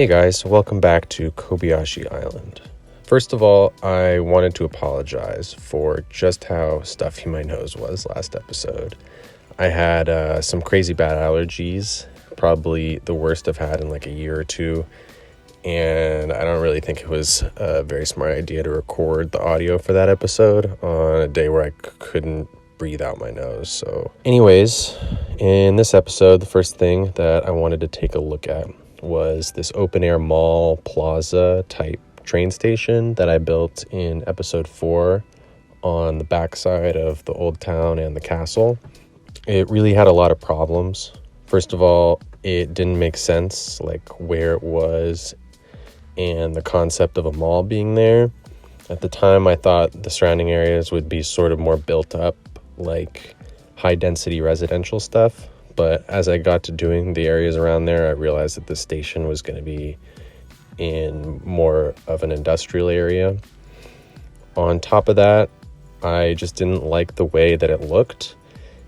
Hey guys, welcome back to Kobayashi Island. First of all, I wanted to apologize for just how stuffy my nose was last episode. I had some crazy bad allergies, probably the worst I've had in like a year or two, and I don't really think it was a very smart idea to record the audio for that episode on a day where I couldn't breathe out my nose. So anyways, in this episode, the first thing that I wanted to take a look at was this open air mall plaza type train station that I built in episode 4 on the backside of the old town and the castle. It really had a lot of problems. First of all, it didn't make sense, like where it was and the concept of a mall being there. At the time, I thought the surrounding areas would be sort of more built up, like high density residential stuff. But as I got to doing the areas around there, I realized that the station was going to be in more of an industrial area. On top of that, I just didn't like the way that it looked.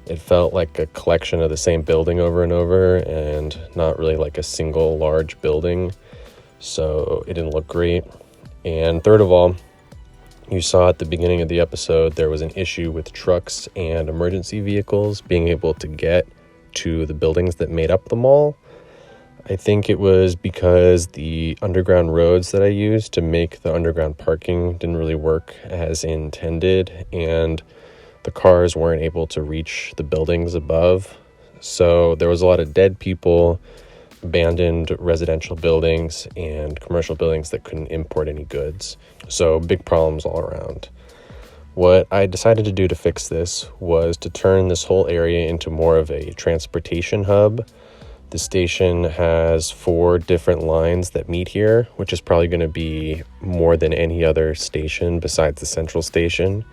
It felt like a collection of the same building over and over and not really like a single large building. So it didn't look great. And third of all, you saw at the beginning of the episode, there was an issue with trucks and emergency vehicles being able to get to the buildings that made up the mall. I think it was because the underground roads that I used to make the underground parking didn't really work as intended, and the cars weren't able to reach the buildings above. So there was a lot of dead people, abandoned residential buildings, and commercial buildings that couldn't import any goods. So big problems all around. What I decided to do to fix this was to turn this whole area into more of a transportation hub. The station has 4 different lines that meet here, which is probably going to be more than any other station besides the central station.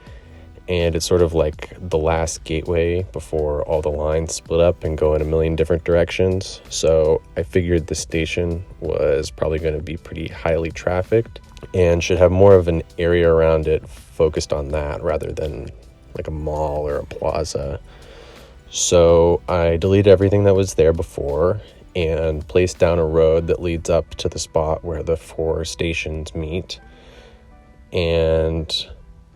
And it's sort of like the last gateway before all the lines split up and go in a million different directions. So I figured the station was probably going to be pretty highly trafficked and should have more of an area around it focused on that rather than like a mall or a plaza. So I deleted everything that was there before and placed down a road that leads up to the spot where the 4 stations meet and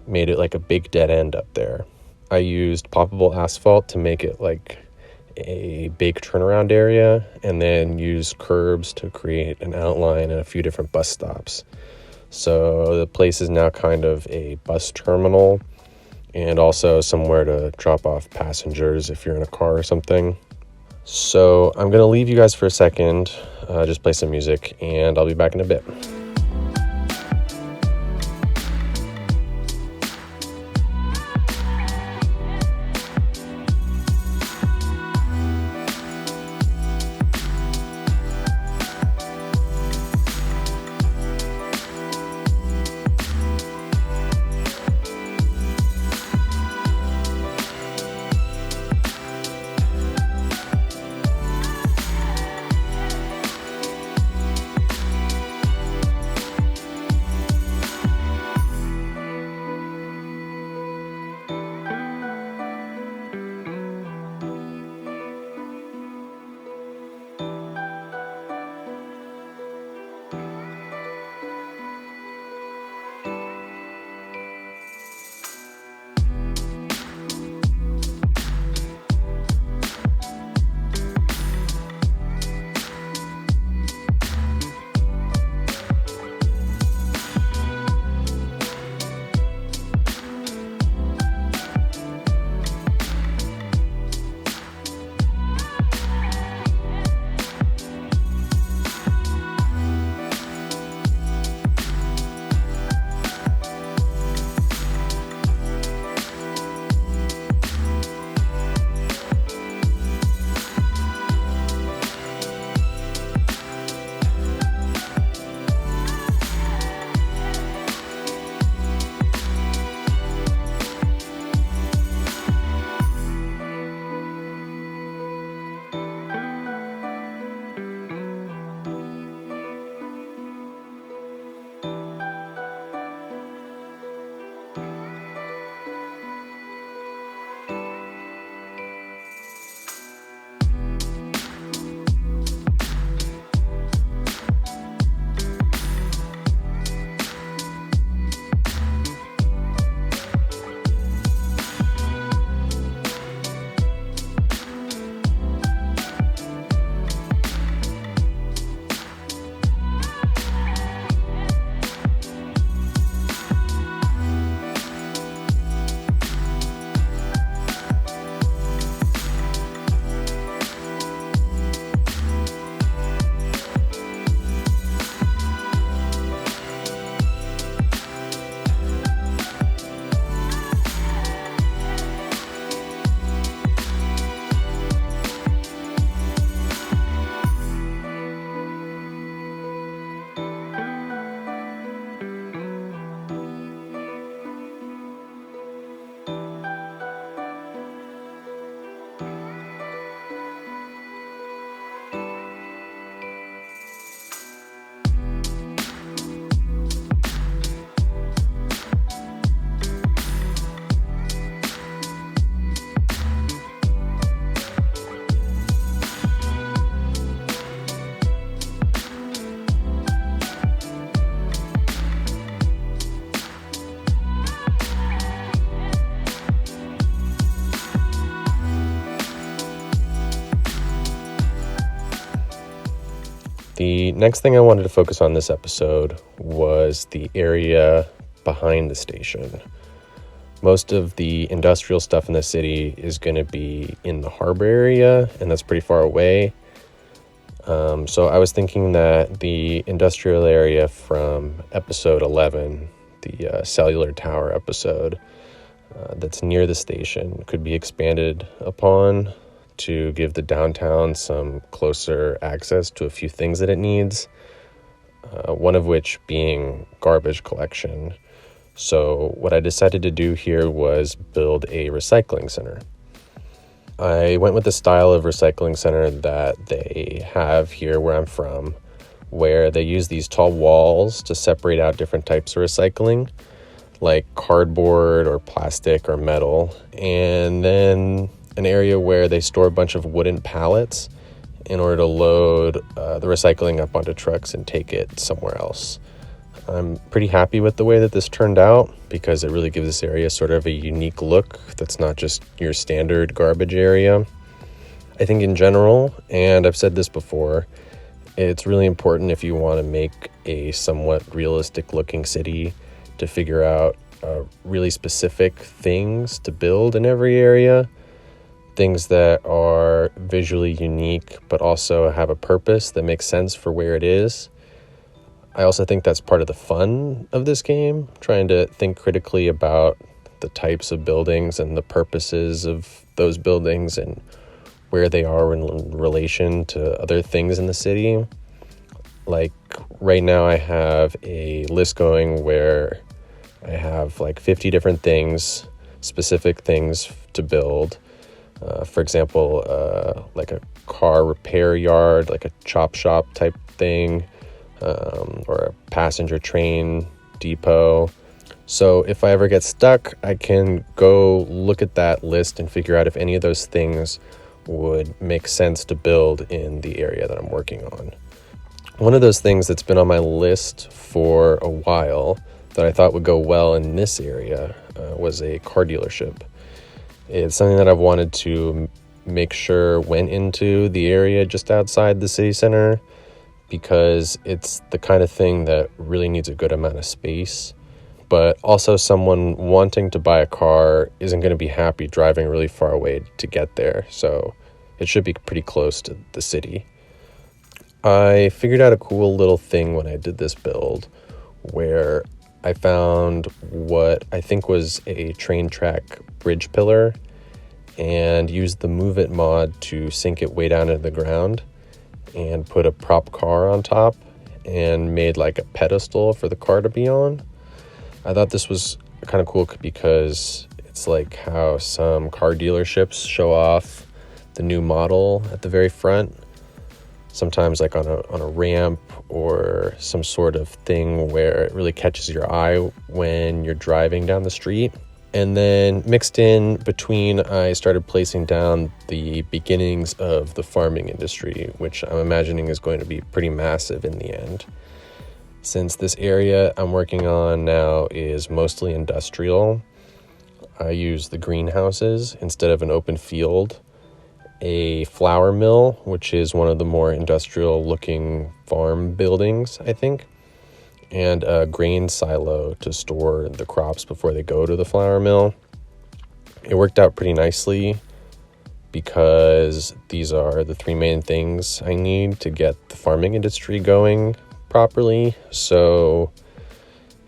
made it like a big dead end up there. I used poppable asphalt to make it like a big turnaround area and then used curbs to create an outline and a few different bus stops. So the place is now kind of a bus terminal and also somewhere to drop off passengers if you're in a car or something. So I'm going to leave you guys for a second, just play some music, and I'll be back in a bit. The next thing I wanted to focus on this episode was the area behind the station. Most of the industrial stuff in the city is going to be in the harbor area, and that's pretty far away. So I was thinking that the industrial area from episode 11, the cellular tower episode, that's near the station could be expanded upon to give the downtown some closer access to a few things that it needs, one of which being garbage collection. So what I decided to do here was build a recycling center. I went with the style of recycling center that they have here where I'm from, where they use these tall walls to separate out different types of recycling, like cardboard or plastic or metal, and then an area where they store a bunch of wooden pallets in order to load the recycling up onto trucks and take it somewhere else. I'm pretty happy with the way that this turned out because it really gives this area sort of a unique look that's not just your standard garbage area. I think in general, and I've said this before, it's really important if you want to make a somewhat realistic looking city to figure out really specific things to build in every area, things that are visually unique but also have a purpose that makes sense for where it is. I also think that's part of the fun of this game, trying to think critically about the types of buildings and the purposes of those buildings and where they are in relation to other things in the city. Like right now I have a list going where I have like 50 different things, specific things to build. For example, like a car repair yard, like a chop shop type thing, or a passenger train depot. So if I ever get stuck, I can go look at that list and figure out if any of those things would make sense to build in the area that I'm working on. One of those things that's been on my list for a while that I thought would go well in this area was a car dealership. It's something that I've wanted to make sure went into the area just outside the city center, because it's the kind of thing that really needs a good amount of space. But also someone wanting to buy a car isn't going to be happy driving really far away to get there, so it should be pretty close to the city. I figured out a cool little thing when I did this build where I found what I think was a train track bridge pillar and used the Move It mod to sink it way down into the ground and put a prop car on top and made like a pedestal for the car to be on. I thought this was kind of cool because it's like how some car dealerships show off the new model at the very front, sometimes like on a ramp or some sort of thing where it really catches your eye when you're driving down the street. And then mixed in between, I started placing down the beginnings of the farming industry, which I'm imagining is going to be pretty massive in the end. Since this area I'm working on now is mostly industrial, I use the greenhouses instead of an open field, a flour mill, which is one of the more industrial looking farm buildings, I think, and a grain silo to store the crops before they go to the flour mill. It worked out pretty nicely because these are the three main things I need to get the farming industry going properly. So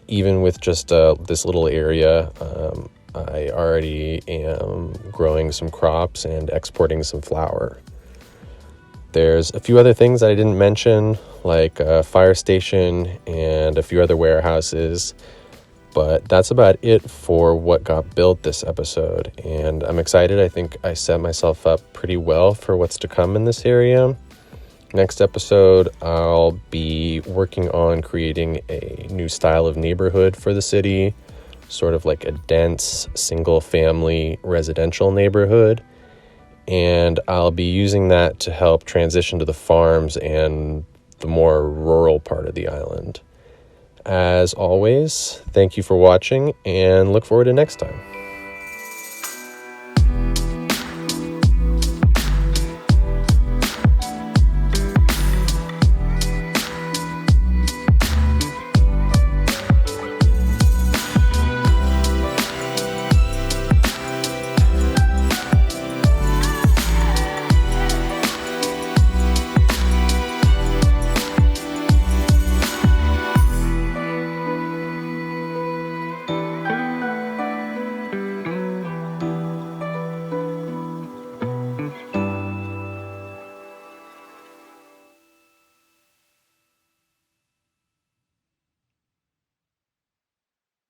even with just this little area, I already am growing some crops and exporting some flour. There's a few other things that I didn't mention, like a fire station and a few other warehouses, but that's about it for what got built this episode, and I'm excited. I think I set myself up pretty well for what's to come in this area. Next episode, I'll be working on creating a new style of neighborhood for the city, sort of like a dense single-family residential neighborhood. And I'll be using that to help transition to the farms and the more rural part of the island. As always, thank you for watching and look forward to next time.